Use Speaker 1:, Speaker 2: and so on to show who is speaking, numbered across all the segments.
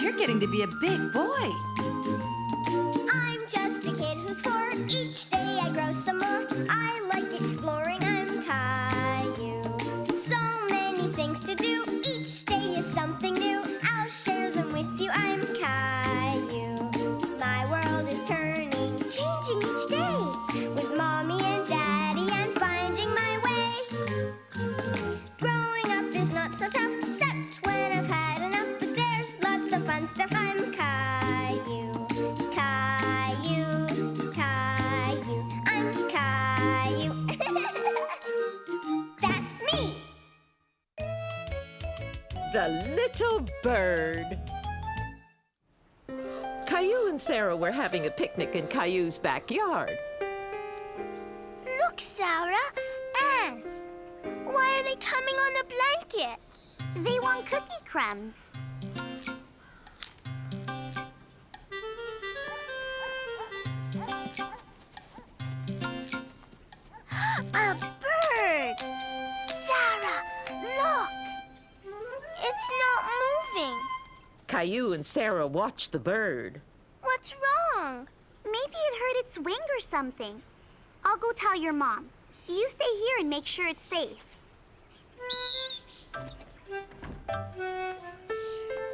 Speaker 1: You're getting to be a big boy.
Speaker 2: I'm just a kid who's 4. Each day I grow some more. I like exploring. I'm Caillou. So many things to do. Each day is something new. I'll share them with you. I'm Caillou. My world is turning, changing each day. With Mommy and Daddy, I'm finding my way. Growing up is not so tough, except when I've had enough. But there's lots of fun stuff. I'm Caillou. Caillou, Caillou, I'm Caillou. That's me.
Speaker 3: The little bird. Caillou and Sarah were having a picnic in Caillou's backyard.
Speaker 2: Look, Sarah, ants. Why are they coming on the blanket? They want cookie crumbs. A bird! Sarah, look! It's not moving.
Speaker 3: Caillou and Sarah watched the bird.
Speaker 2: What's wrong? Maybe it hurt its wing or something. I'll go tell your mom. You stay here and make sure it's safe.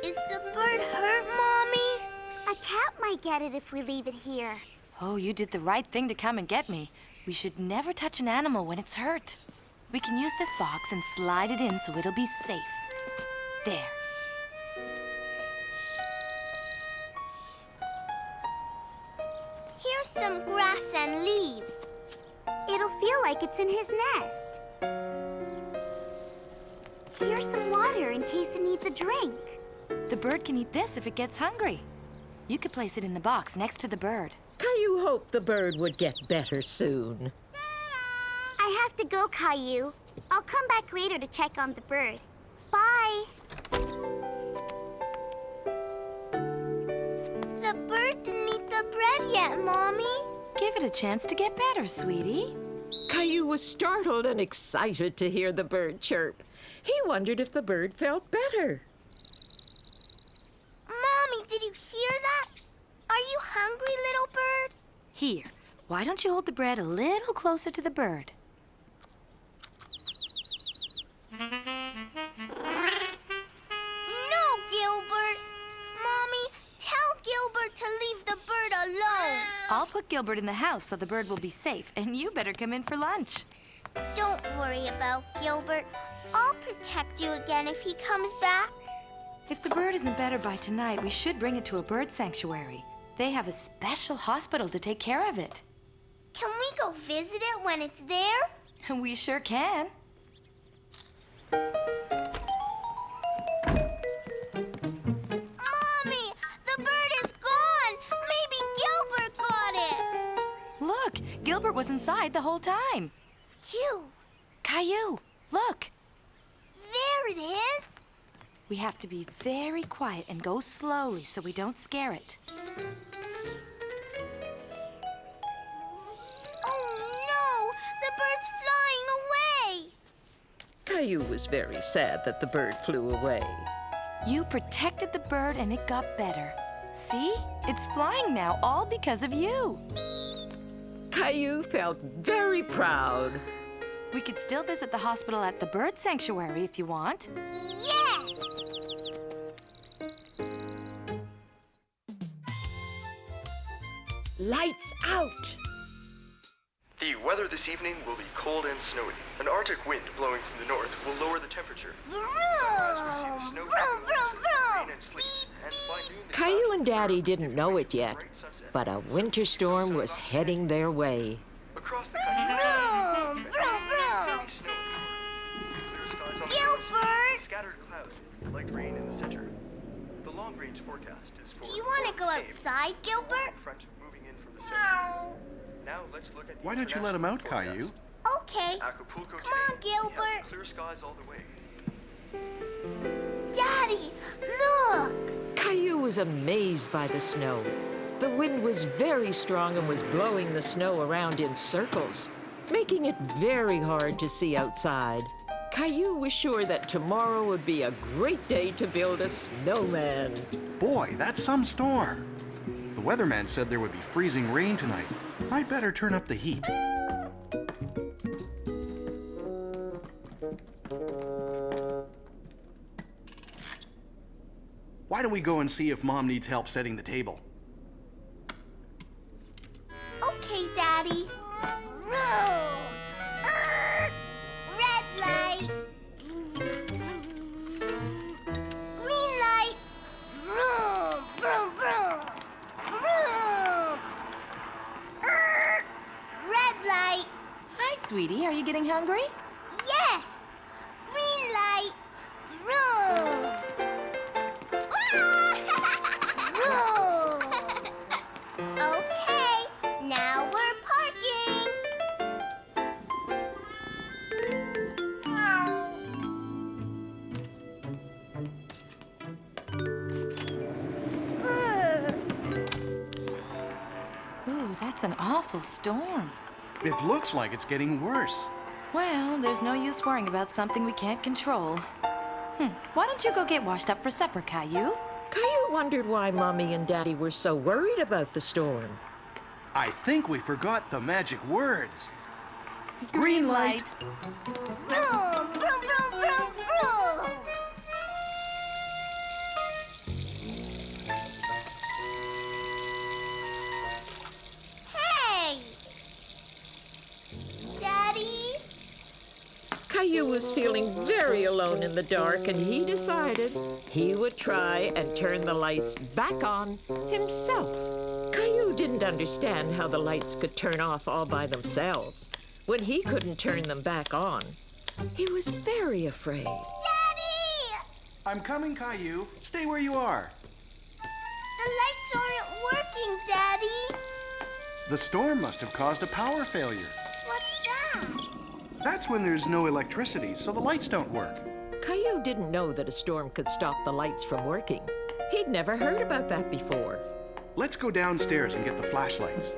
Speaker 2: Is the bird hurt, Mommy? A cat might get it if we leave it here.
Speaker 1: Oh, you did the right thing to come and get me. We should never touch an animal when it's hurt. We can use this box and slide it in so it'll be safe. There.
Speaker 2: Here's some grass and leaves. It'll feel like it's in his nest. Here's some water in case it needs a drink.
Speaker 1: The bird can eat this if it gets hungry. You could place it in the box next to the bird.
Speaker 3: Caillou hoped the bird would get better soon.
Speaker 2: I have to go, Caillou. I'll come back later to check on the bird. Bye. The bird didn't eat the bread yet, Mommy.
Speaker 1: Give it a chance to get better, sweetie.
Speaker 3: Caillou was startled and excited to hear the bird chirp. He wondered if the bird felt better.
Speaker 2: Mommy, did you hear that? Are you hungry, little bird?
Speaker 1: Here, why don't you hold the bread a little closer to the bird?
Speaker 2: No, Gilbert. Mommy, tell Gilbert to leave the bird alone.
Speaker 1: I'll put Gilbert in the house so the bird will be safe, and you better come in for lunch.
Speaker 2: Don't worry about Gilbert. I'll protect you again if he comes back.
Speaker 1: If the bird isn't better by tonight, we should bring it to a bird sanctuary. They have a special hospital to take care of it.
Speaker 2: Can we go visit it when it's there?
Speaker 1: We sure can.
Speaker 2: Mommy, the bird is gone. Maybe Gilbert got it.
Speaker 1: Look, Gilbert was inside the whole time.
Speaker 2: Phew.
Speaker 1: Caillou, look.
Speaker 2: There it is.
Speaker 1: We have to be very quiet and go slowly so we don't scare it.
Speaker 2: Oh, no. The bird's flying away.
Speaker 3: Caillou was very sad that the bird flew away.
Speaker 1: You protected the bird and it got better. See? It's flying now, all because of you.
Speaker 3: Caillou felt very proud.
Speaker 1: We could still visit the hospital at the bird sanctuary if you want.
Speaker 2: Yes!
Speaker 3: Lights out!
Speaker 4: The weather this evening will be cold and snowy. An Arctic wind blowing from the north will lower the temperature.
Speaker 2: Vroom! Vroom, vroom, vroom!
Speaker 3: Caillou and Daddy didn't know it yet, but a winter storm was heading their way.
Speaker 4: Across the country,
Speaker 2: Vroom, vroom, vroom! Gilbert!
Speaker 4: scattered clouds, like rain in the center. The long-range forecast is for...
Speaker 2: Do you want to go outside, Gilbert?
Speaker 4: Front moving in from the center. Now let's look at the
Speaker 5: Why don't you let him out,
Speaker 4: international
Speaker 5: Caillou?
Speaker 2: Okay.
Speaker 4: forecast. Acapulco
Speaker 2: Come on,
Speaker 4: today, we have
Speaker 2: Gilbert.
Speaker 4: clear skies all the way.
Speaker 2: Daddy, look!
Speaker 3: Caillou was amazed by the snow. The wind was very strong and was blowing the snow around in circles, making it very hard to see outside. Caillou was sure that tomorrow would be a great day to build a snowman.
Speaker 5: Boy, that's some storm. The weatherman said there would be freezing rain tonight. I'd better turn up the heat. Why don't we go and see if Mom needs help setting the table?
Speaker 2: Okay, Daddy. Vroom! Red light. Green light. Vroom! Vroom, vroom. Vroom! Red light.
Speaker 1: Hi, sweetie. Are you getting hungry?
Speaker 2: Yes! Green light. Vroom! Vroom! Okay, now we're parking.
Speaker 1: Ooh, that's an awful storm.
Speaker 5: It looks like it's getting worse.
Speaker 1: Well, there's no use worrying about something we can't control. Why don't you go get washed up for supper, Caillou?
Speaker 3: Caillou wondered why Mommy and Daddy were so worried about the storm.
Speaker 5: I think we forgot the magic words.
Speaker 1: Green light.
Speaker 2: Vroom, vroom, vroom, vroom, vroom. Hey! Daddy?
Speaker 3: Caillou was feeling very alone in the dark, and he decided he would try and turn the lights back on himself. Caillou didn't understand how the lights could turn off all by themselves when he couldn't turn them back on. He was very afraid.
Speaker 2: Daddy!
Speaker 5: I'm coming, Caillou. Stay where you are.
Speaker 2: The lights aren't working, Daddy.
Speaker 5: The storm must have caused a power failure.
Speaker 2: What's that?
Speaker 5: That's when there's no electricity, so the lights don't work.
Speaker 3: Caillou didn't know that a storm could stop the lights from working. He'd never heard about that before.
Speaker 5: Let's go downstairs and get the flashlights.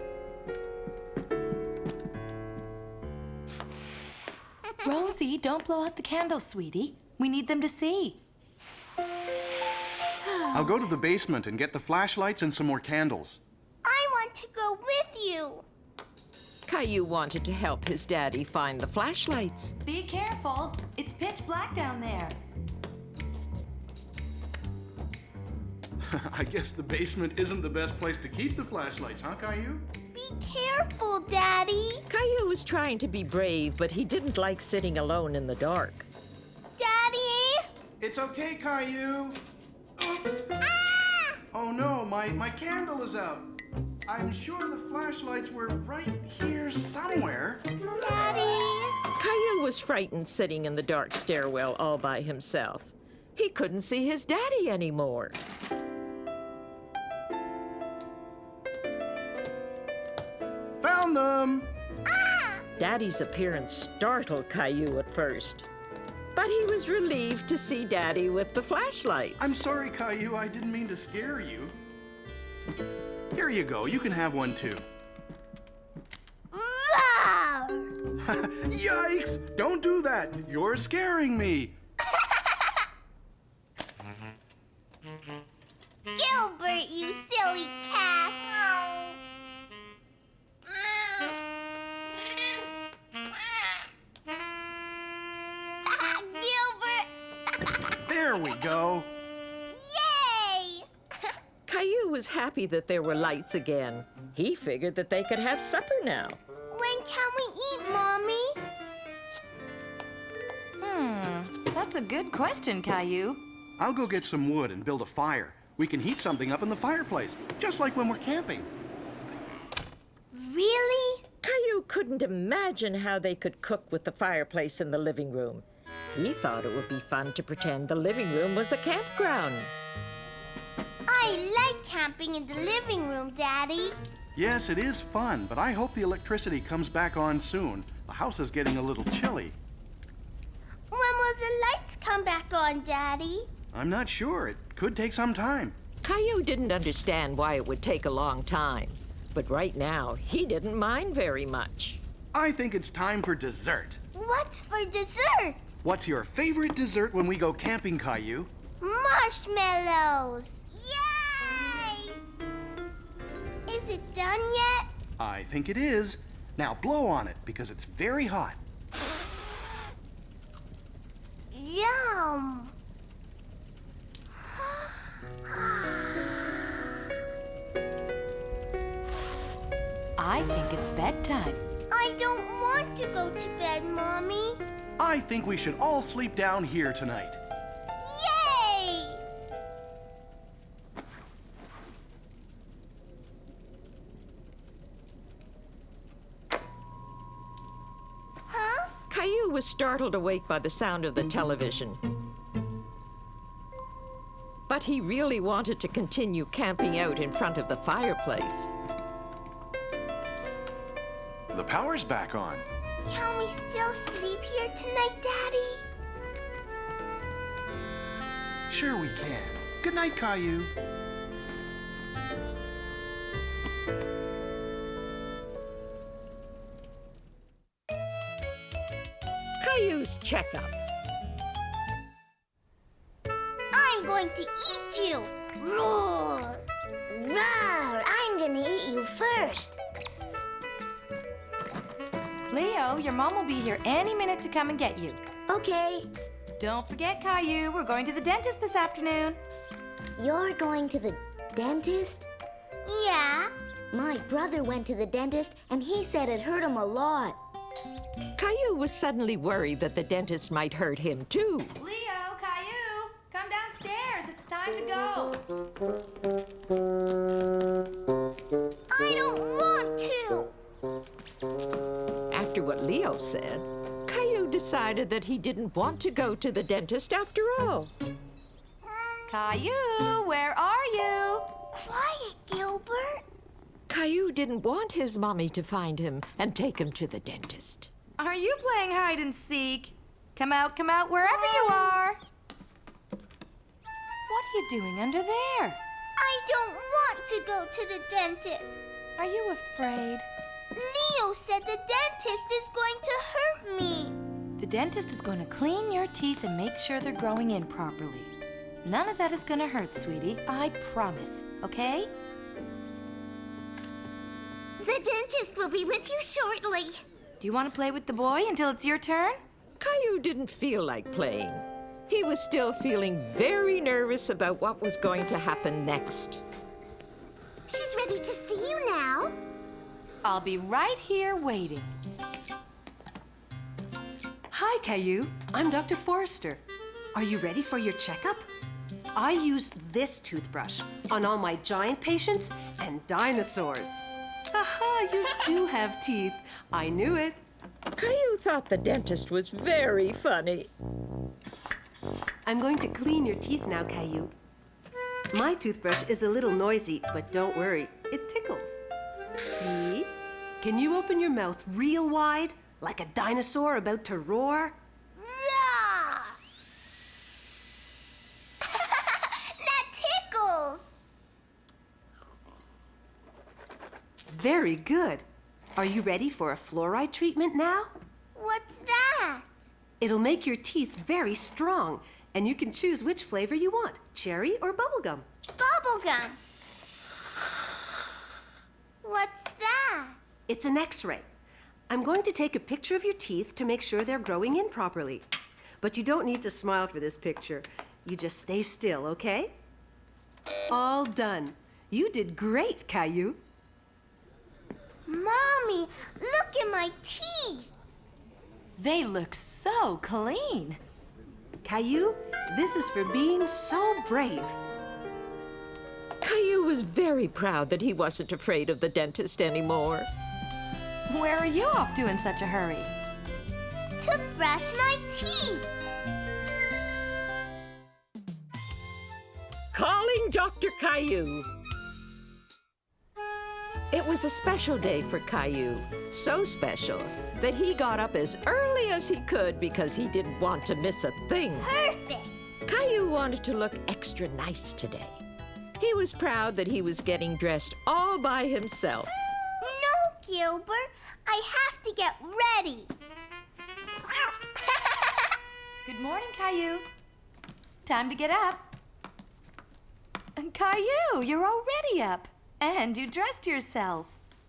Speaker 1: Rosie, don't blow out the candles, sweetie. We need them to see.
Speaker 5: I'll go to the basement and get the flashlights and some more candles.
Speaker 2: I want to go with you.
Speaker 3: Caillou wanted to help his daddy find the flashlights.
Speaker 1: Be careful. It's pitch black down there.
Speaker 5: I guess the basement isn't the best place to keep the flashlights, huh, Caillou?
Speaker 2: Be careful, Daddy.
Speaker 3: Caillou was trying to be brave, but he didn't like sitting alone in the dark.
Speaker 2: Daddy?
Speaker 5: It's okay, Caillou. Oops.
Speaker 2: Ah!
Speaker 5: Oh no, my candle is out. I'm sure the flashlights were right here somewhere.
Speaker 2: Daddy?
Speaker 3: Caillou was frightened sitting in the dark stairwell all by himself. He couldn't see his daddy anymore.
Speaker 5: Found them!
Speaker 3: Daddy's appearance startled Caillou at first, but he was relieved to see Daddy with the flashlights.
Speaker 5: I'm sorry, Caillou. I didn't mean to scare you. Here you go. You can have one too.
Speaker 2: Wow!
Speaker 5: Yikes! Don't do that. You're scaring me.
Speaker 2: Gilbert, you silly cat. Gilbert!
Speaker 5: There we go.
Speaker 2: Yay!
Speaker 3: Caillou was happy that there were lights again. He figured that they could have supper now.
Speaker 2: When can we eat, Mommy?
Speaker 1: That's a good question, Caillou.
Speaker 5: I'll go get some wood and build a fire. We can heat something up in the fireplace, just like when we're camping.
Speaker 2: Really?
Speaker 3: Caillou couldn't imagine how they could cook with the fireplace in the living room. He thought it would be fun to pretend the living room was a campground.
Speaker 2: I like camping in the living room, Daddy.
Speaker 5: Yes, it is fun, but I hope the electricity comes back on soon. The house is getting a little chilly.
Speaker 2: When will the lights come back on, Daddy?
Speaker 5: I'm not sure. It could take some time.
Speaker 3: Caillou didn't understand why it would take a long time, but right now he didn't mind very much.
Speaker 5: I think it's time for dessert.
Speaker 2: What's for dessert?
Speaker 5: What's your favorite dessert when we go camping, Caillou?
Speaker 2: Marshmallows! Yay! Is it done yet?
Speaker 5: I think it is. Now blow on it because it's very hot.
Speaker 2: Yum!
Speaker 1: I think it's bedtime.
Speaker 2: I don't want to go to bed, Mommy.
Speaker 5: I think we should all sleep down here tonight.
Speaker 2: Yay! Huh?
Speaker 3: Caillou was startled awake by the sound of the television. But he really wanted to continue camping out in front of the fireplace.
Speaker 5: The power's back on.
Speaker 2: Can we still sleep here tonight, Daddy?
Speaker 5: Sure we can. Good night, Caillou.
Speaker 3: Caillous Check Up.
Speaker 2: I'm going to eat you! Roar! Roar! I'm gonna eat you first.
Speaker 1: Leo, your mom will be here any minute to come and get you.
Speaker 2: Okay.
Speaker 1: Don't forget, Caillou, we're going to the dentist this afternoon.
Speaker 6: You're going to the dentist?
Speaker 2: Yeah.
Speaker 6: My brother went to the dentist and he said it hurt him a lot.
Speaker 3: Caillou was suddenly worried that the dentist might hurt him too.
Speaker 1: Leo, Caillou, come downstairs. It's time to go.
Speaker 2: I don't want to.
Speaker 3: After what Leo said, Caillou decided that he didn't want to go to the dentist after all.
Speaker 1: Caillou, where are you?
Speaker 2: Quiet, Gilbert.
Speaker 3: Caillou didn't want his mommy to find him and take him to the dentist.
Speaker 1: Are you playing hide and seek? Come out, wherever you are. What are you doing under there?
Speaker 2: I don't want to go to the dentist.
Speaker 1: Are you afraid?
Speaker 2: Leo said the dentist is going to hurt me.
Speaker 1: The dentist is going to clean your teeth and make sure they're growing in properly. None of that is going to hurt, sweetie. I promise, okay?
Speaker 2: The dentist will be with you shortly.
Speaker 1: Do you want to play with the boy until it's your turn?
Speaker 3: Caillou didn't feel like playing. He was still feeling very nervous about what was going to happen next.
Speaker 2: She's ready to see you now.
Speaker 1: I'll be right here waiting.
Speaker 7: Hi, Caillou. I'm Dr. Forrester. Are you ready for your checkup? I use this toothbrush on all my giant patients and dinosaurs. Haha, you do have teeth. I knew it.
Speaker 3: Caillou thought the dentist was very funny.
Speaker 7: I'm going to clean your teeth now, Caillou. My toothbrush is a little noisy, but don't worry, it tickles. See? Can you open your mouth real wide, like a dinosaur about to roar?
Speaker 2: Rah! That tickles.
Speaker 7: Very good. Are you ready for a fluoride treatment now?
Speaker 2: What's that?
Speaker 7: It'll make your teeth very strong, and you can choose which flavor you want, cherry or bubblegum.
Speaker 2: Bubblegum. What's that?
Speaker 7: It's an X-ray. I'm going to take a picture of your teeth to make sure they're growing in properly. But you don't need to smile for this picture. You just stay still, okay? All done. You did great, Caillou.
Speaker 2: Mommy, look at my teeth.
Speaker 1: They look so clean.
Speaker 7: Caillou, this is for being so brave.
Speaker 3: Caillou was very proud that he wasn't afraid of the dentist anymore.
Speaker 1: Where are you off to in such a hurry?
Speaker 2: To brush my teeth.
Speaker 3: Calling Dr. Caillou. It was a special day for Caillou, so special that he got up as early as he could because he didn't want to miss a thing.
Speaker 2: Perfect.
Speaker 3: Caillou wanted to look extra nice today. He was proud that he was getting dressed all by himself.
Speaker 2: No, Gilbert. I have to get ready.
Speaker 1: Good morning, Caillou. Time to get up. Caillou, you're already up. And you dressed yourself.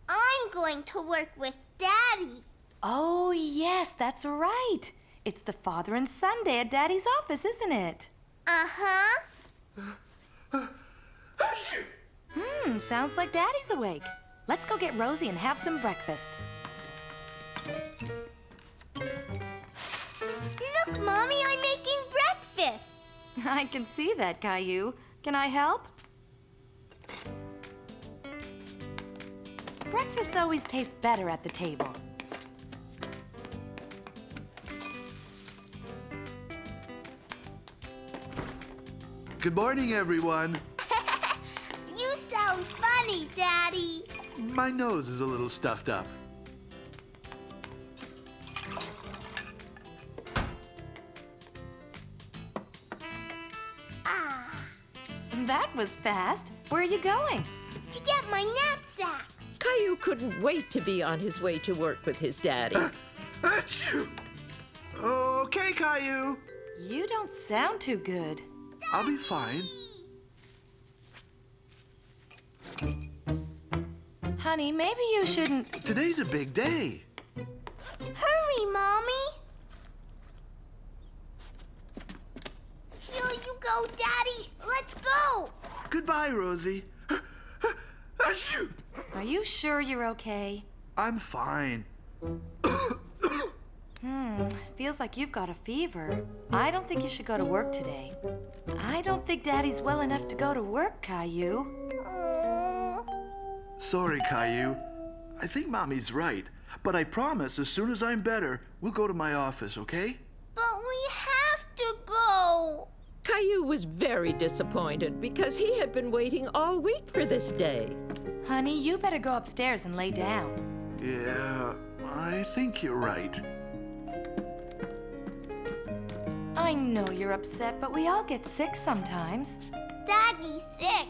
Speaker 2: I'm going to work with Daddy.
Speaker 1: Oh, yes, that's right. It's the father and son day at Daddy's office, isn't it?
Speaker 2: Uh-huh.
Speaker 1: Sounds like Daddy's awake. Let's go get Rosie and have some breakfast.
Speaker 2: Look, Mommy, I'm making breakfast.
Speaker 1: I can see that, Caillou. Can I help? Breakfast always tastes better at the table.
Speaker 8: Good morning, everyone.
Speaker 2: You sound funny, Daddy.
Speaker 8: My nose is a little stuffed up.
Speaker 1: That was fast. Where are you going?
Speaker 2: To get my knapsack.
Speaker 3: Caillou couldn't wait to be on his way to work with his daddy.
Speaker 8: Achoo! Okay, Caillou.
Speaker 1: You don't sound too good.
Speaker 8: I'll be fine.
Speaker 1: Honey, maybe you shouldn't...
Speaker 8: Today's a big day.
Speaker 2: Hurry, Mommy. Here you go, Daddy. Let's go.
Speaker 8: Goodbye, Rosie. Achoo!
Speaker 1: Are you sure you're okay?
Speaker 8: I'm fine.
Speaker 1: Feels like you've got a fever. I don't think you should go to work today. I don't think Daddy's well enough to go to work, Caillou.
Speaker 2: Oh.
Speaker 8: Sorry, Caillou. I think Mommy's right. But I promise as soon as I'm better, we'll go to my office, okay?
Speaker 2: But we have to go.
Speaker 3: Caillou was very disappointed because he had been waiting all week for this day.
Speaker 1: Honey, you better go upstairs and lay down.
Speaker 8: Yeah, I think you're right.
Speaker 1: I know you're upset, but we all get sick sometimes.
Speaker 2: Daddy's sick.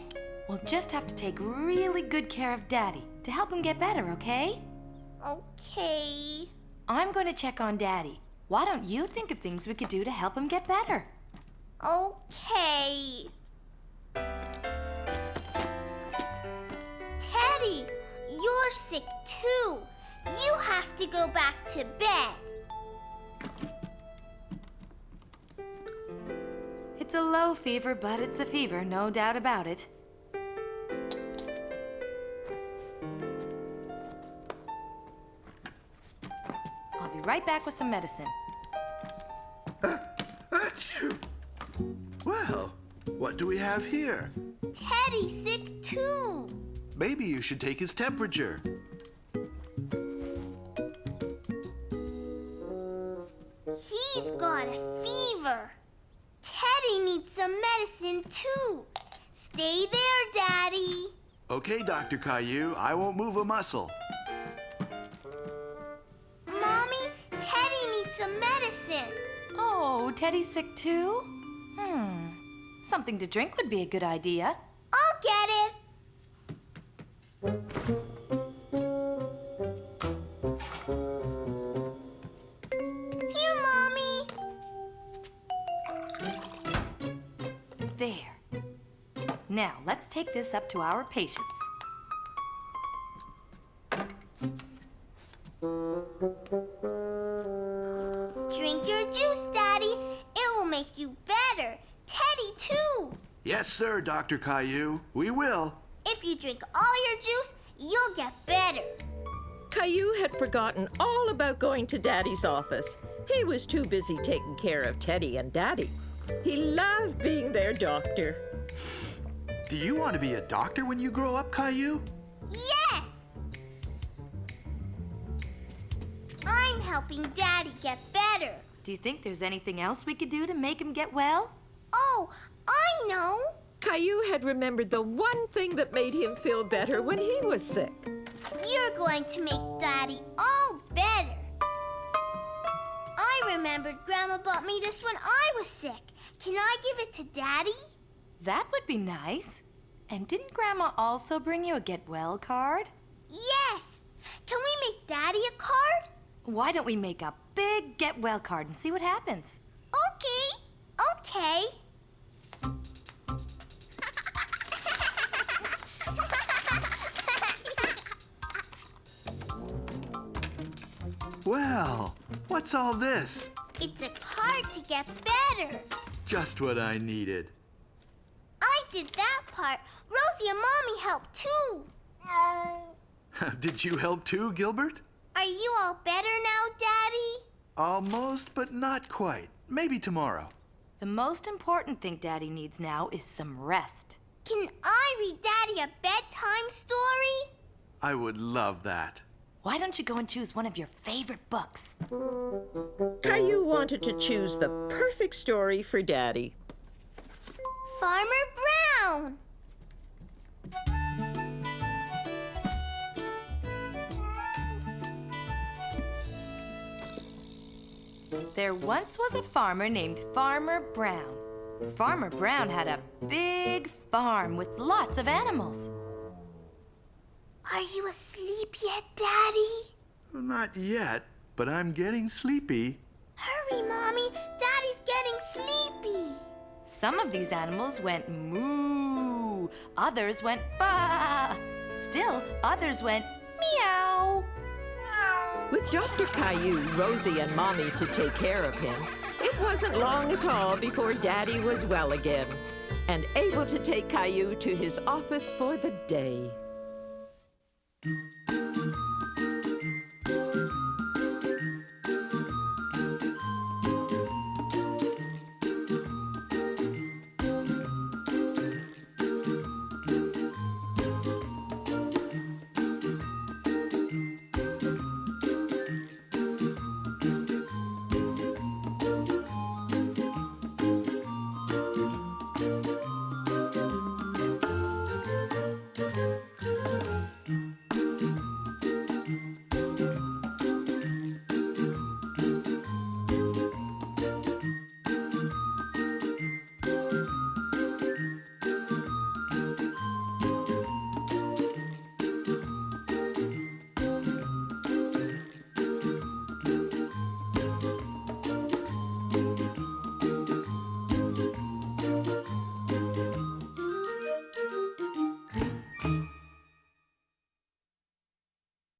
Speaker 1: We'll just have to take really good care of Daddy to help him get better, okay?
Speaker 2: Okay.
Speaker 1: I'm going to check on Daddy. Why don't you think of things we could do to help him get better?
Speaker 2: Okay. Teddy, you're sick too. You have to go back to bed.
Speaker 1: It's a low fever, but it's a fever, no doubt about it. I'll be right back with some medicine.
Speaker 8: Achoo! Well, what do we have here?
Speaker 2: Teddy's sick too.
Speaker 8: Maybe you should take his temperature.
Speaker 2: He's got a fever. Teddy needs some medicine too. Stay there, Daddy.
Speaker 8: Okay, Dr. Caillou, I won't move a muscle.
Speaker 2: Mommy, Teddy needs some medicine.
Speaker 1: Oh, Teddy's sick too? Something to drink would be a good idea.
Speaker 2: I'll get it. Here, Mommy.
Speaker 1: There. Now, let's take this up to our patients.
Speaker 2: Drink your juice, Daddy. It will make you better. Teddy, too.
Speaker 8: Yes, sir, Dr. Caillou. We will.
Speaker 2: If you drink all your juice, you'll get better.
Speaker 3: Caillou had forgotten all about going to Daddy's office. He was too busy taking care of Teddy and Daddy. He loved being their doctor.
Speaker 8: Do you want to be a doctor when you grow up, Caillou?
Speaker 2: Yes! I'm helping Daddy get better.
Speaker 1: Do you think there's anything else we could do to make him get well?
Speaker 2: Oh, I know.
Speaker 3: Caillou had remembered the one thing that made him feel better when he was sick.
Speaker 2: You're going to make Daddy all better. I remembered Grandma bought me this when I was sick. Can I give it to Daddy?
Speaker 1: That would be nice. And didn't Grandma also bring you a get well card?
Speaker 2: Yes. Can we make Daddy a card?
Speaker 1: Why don't we make a big get well card and see what happens?
Speaker 2: Okay. Okay.
Speaker 8: Well, what's all this?
Speaker 2: It's a card to get better.
Speaker 8: Just what I needed.
Speaker 2: I did that part. Rosie and Mommy helped too.
Speaker 8: Did you help too, Gilbert?
Speaker 2: Are you all better now, Daddy?
Speaker 8: Almost, but not quite. Maybe tomorrow.
Speaker 1: The most important thing Daddy needs now is some rest.
Speaker 2: Can I read Daddy a bedtime story?
Speaker 8: I would love that.
Speaker 1: Why don't you go and choose one of your favorite books?
Speaker 3: Caillou wanted to choose the perfect story for Daddy.
Speaker 2: Farmer Brown.
Speaker 1: There once was a farmer named Farmer Brown. Farmer Brown had a big farm with lots of animals.
Speaker 2: Are you asleep yet, Daddy?
Speaker 8: Not yet, but I'm getting sleepy.
Speaker 2: Hurry, Mommy. Daddy's getting sleepy.
Speaker 1: Some of these animals went moo. Others went ba. Still, others went meow.
Speaker 3: With Dr. Caillou, Rosie, and Mommy to take care of him, it wasn't long at all before Daddy was well again and able to take Caillou to his office for the day.